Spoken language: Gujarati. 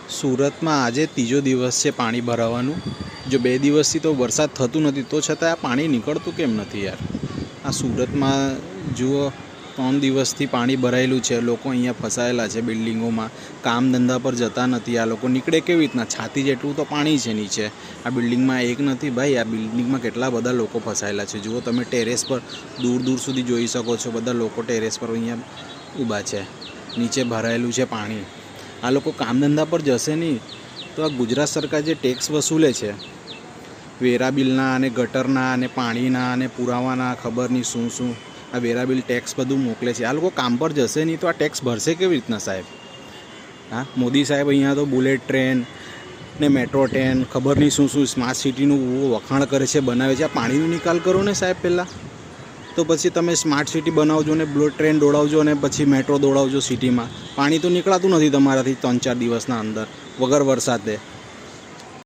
સુરતમાં આજે ત્રીજો દિવસ છે પાણી ભરાવાનું. જો 2 દિવસથી તો વરસાદ થતું નથી, તો છતાં આ પાણી નીકળતું કેમ નથી યાર? આ સુરતમાં જુઓ, 3 દિવસથી પાણી ભરાયેલું છે. લોકો અહીંયા ફસાયેલા છે બિલ્ડિંગોમાં, કામ ધંધા પર જતા નથી. આ લોકો નીકળે કેવી રીતના? છાતી જેટલું તો પાણી છે નીચે. આ બિલ્ડિંગમાં એક નથી ભાઈ, આ બિલ્ડિંગમાં કેટલા બધા લોકો ફસાયેલા છે. જુઓ તમે ટેરેસ પર દૂર દૂર સુધી જોઈ શકો છો. બધા લોકો ટેરેસ પર અહીંયા ઊભા છે. નીચે ભરાયેલું છે પાણી. આ લોકો કામ ધંધા પર જશે નહીં તો આ ગુજરાત સરકાર જે ટેક્સ વસૂલે છે, વેરા બિલના અને ગટરના અને પાણીના અને પુરાવાના, ખબર નહીં શું શું, આ વેરા બિલ ટેક્સ બધું મોકલે છે. આ લોકો કામ પર જશે નહીં તો આ ટેક્સ ભરશે કેવી રીતના સાહેબ? હા, મોદી સાહેબ અહીંયા તો બુલેટ ટ્રેન ને મેટ્રો ટ્રેન, ખબર નહીં શું શું સ્માર્ટ સિટીનું વખાણ કરે છે, બનાવે છે. આ પાણીનો નિકાલ કરો ને સાહેબ પહેલાં, તો પછી તમે સ્માર્ટ સિટી બનાવજો ને બુલેટ ટ્રેન દોડાવજો અને પછી મેટ્રો દોડાવજો સિટીમાં. પાણી તો નીકળાતું નથી તમારાથી 3-4 દિવસના અંદર વગર વરસાદે.